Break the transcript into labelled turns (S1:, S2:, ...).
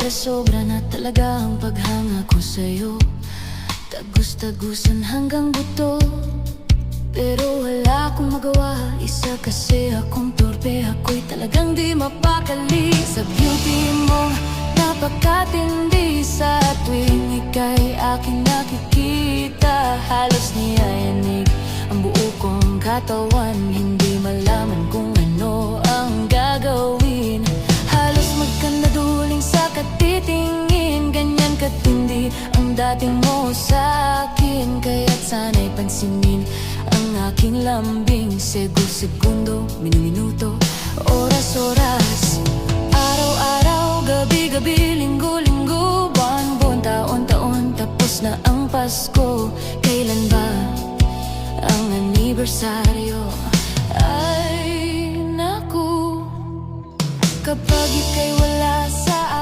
S1: sobra na talaga ang paghanga ko sa'yo. Tagus-tagusan hanggang buto, pero wala akong magawa. Isa kasi akong torpe, ako'y talagang di mapakali sa beauty mo. Napakatindi sa tuwing ika'y aking nakikita. Halos niyayanig ang buo kong katawan, hindi malaman kung ano ang gagawin. Halos magkandaduling sa katitingin, ganyan katindi ang dating mo sa'kin. Kaya't sana'y pansinin ang aking lambing. Segundo, minuto, oras, araw-araw, gabi-gabi, linggo-linggo, buwan-buwan, taon-taon. Tapos na ang Pasko, kailan ba ang anibersaryo? Ay naku, kapag ika'y wala sa